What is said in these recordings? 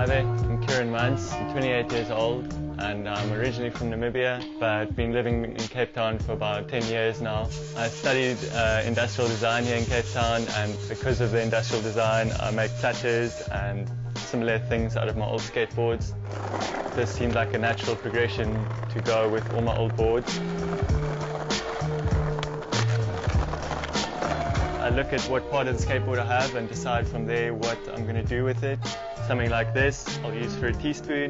there, I'm Keiran. I'm 28 years old and I'm originally from Namibia, but been living in Cape Town for about 10 years now. I studied industrial design here in Cape Town, and because of the industrial design I make platters and similar things out of my old skateboards. This seemed like a natural progression to go with all my old boards. I look at what part of the skateboard I have and decide from there what I'm going to do with it. Something like this I'll use for a teaspoon,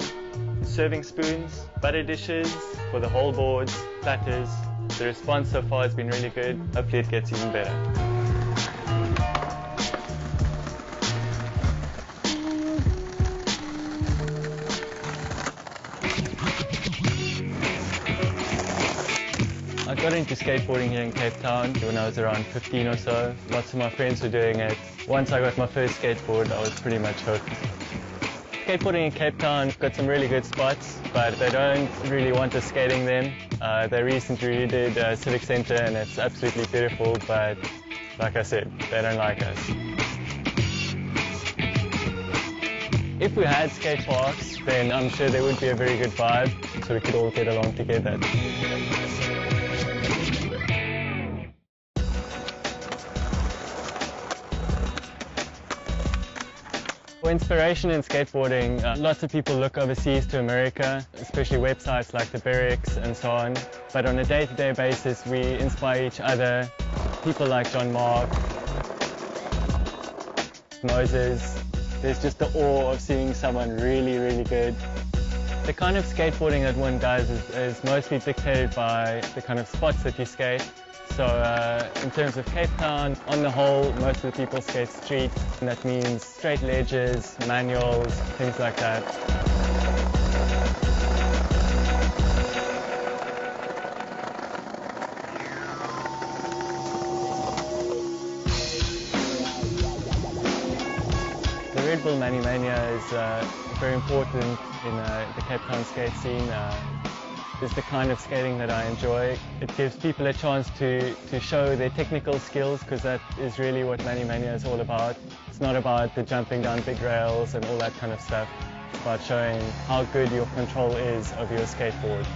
serving spoons, butter dishes, for the whole boards, platters. The response so far has been really good. Hopefully it gets even better. I got into skateboarding here in Cape Town when I was around 15 or so. Lots of my friends were doing it. Once I got my first skateboard, I was pretty much hooked. Skateboarding in Cape Town got some really good spots, but they don't really want us skating them. They recently redid Civic Centre and it's absolutely beautiful, but like I said, they don't like us. If we had skate parks, then I'm sure there would be a very good vibe, so we could all get along together. For inspiration in skateboarding, lots of people look overseas to America, especially websites like the Berrics and so on. But on a day-to-day basis, we inspire each other. People like John Mark, Moses. There's just the awe of seeing someone really, really good. The kind of skateboarding that one does is mostly dictated by the kind of spots that you skate. So in terms of Cape Town, on the whole, most of the people skate street, and that means straight ledges, manuals, things like that. The Red Bull Mani Mania is very important in the Cape Town skate scene. It's the kind of skating that I enjoy. It gives people a chance to show their technical skills, because that is really what Mani Mania is all about. It's not about the jumping down big rails and all that kind of stuff. It's about showing how good your control is of your skateboard.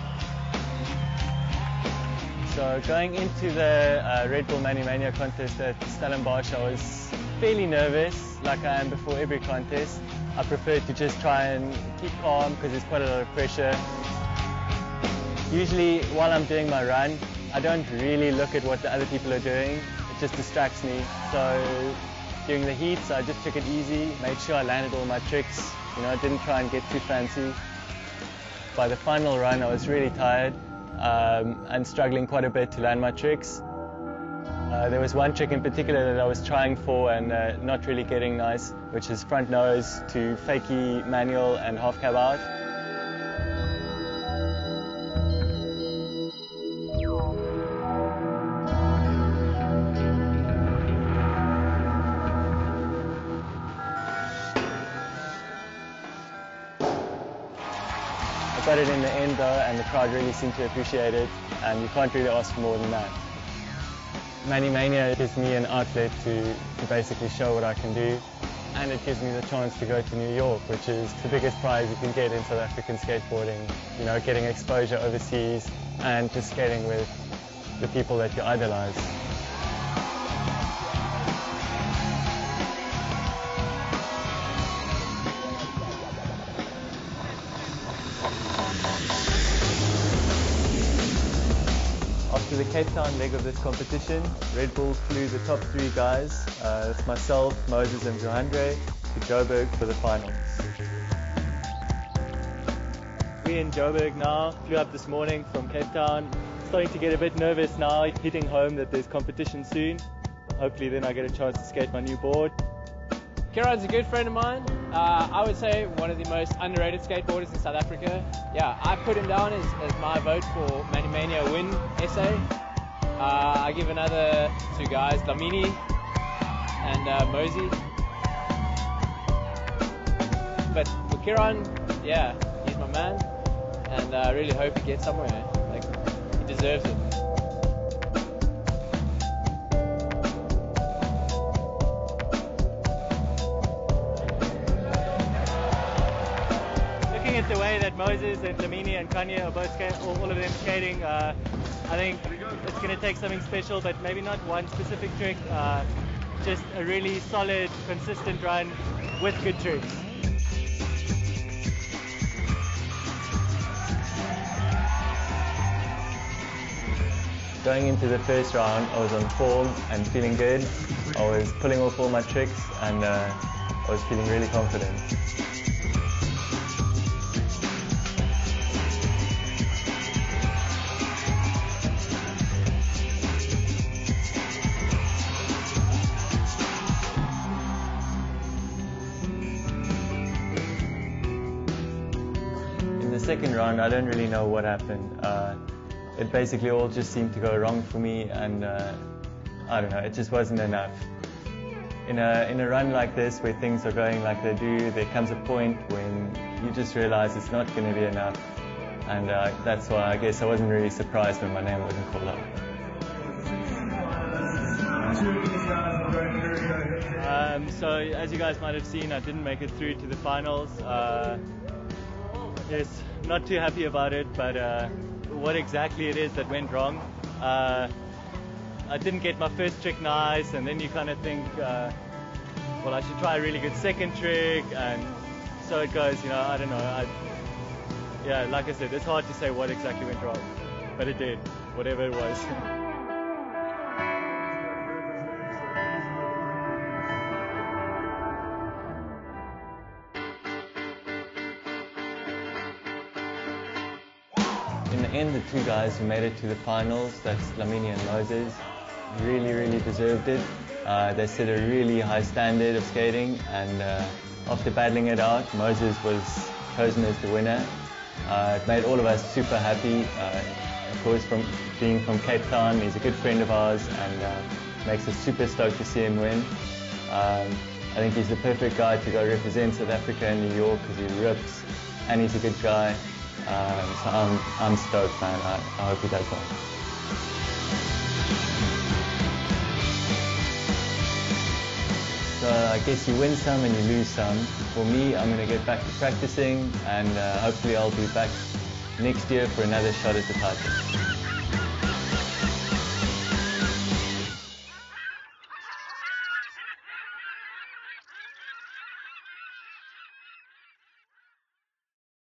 So going into the Red Bull Mani Mania contest at Stellenbosch, I was fairly nervous, like I am before every contest. I preferred to just try and keep calm because there's quite a lot of pressure. Usually while I'm doing my run, I don't really look at what the other people are doing. It just distracts me. So during the heats, I just took it easy, made sure I landed all my tricks. You know, I didn't try and get too fancy. By the final run, I was really tired and struggling quite a bit to land my tricks. There was one trick in particular that I was trying for and not really getting nice, which is front nose to fakie manual and half cab out. I got it in the end though, and the crowd really seemed to appreciate it, and you can't really ask for more than that. Mani Mania gives me an outlet to basically show what I can do, and it gives me the chance to go to New York, which is the biggest prize you can get in South African skateboarding. You know, getting exposure overseas and just skating with the people that you idolize. After the Cape Town leg of this competition, Red Bull flew the top three guys, it's myself, Moses and Johandre, to Joburg for the finals. We're in Joburg now, flew up this morning from Cape Town. Starting to get a bit nervous now, hitting home that there's competition soon. Hopefully then I get a chance to skate my new board. Keiran's a good friend of mine. I would say one of the most underrated skateboarders in South Africa. Yeah, I put him down as my vote for Mani Mania win essay. I give another two guys, Lamini and Mosey. But for Keiran, yeah, he's my man, and I really hope he gets somewhere. Like, he deserves it. looking at the way that Moses and Lamini and Kanye are both all of them skating, I think it's going to take something special, but maybe not one specific trick, just a really solid, consistent run with good tricks. Going into the first round, I was on form and feeling good. I was pulling off all my tricks and I was feeling really confident. In the second round, I don't really know what happened. It basically all just seemed to go wrong for me, and I don't know, it just wasn't enough. In a run like this, where things are going like they do, there comes a point when you just realize it's not going to be enough, and that's why I guess I wasn't really surprised when my name wasn't called up. So as you guys might have seen, I didn't make it through to the finals. Yes, not too happy about it, but what exactly it is that went wrong. I didn't get my first trick nice, and then you kind of think, well, I should try a really good second trick, and so it goes, you know, I don't know. Yeah, like I said, it's hard to say what exactly went wrong, but it did, whatever it was. In the end, the two guys who made it to the finals, that's Lamini and Moses, really deserved it. They set a really high standard of skating, and after battling it out, Moses was chosen as the winner. It made all of us super happy. Of course, from being from Cape Town, he's a good friend of ours, and makes us super stoked to see him win. I think he's the perfect guy to go represent South Africa in New York because he rips, and he's a good guy. So I'm stoked, man. I hope he does well. So I guess you win some and you lose some. For me, I'm going to get back to practicing, and hopefully I'll be back next year for another shot at the title.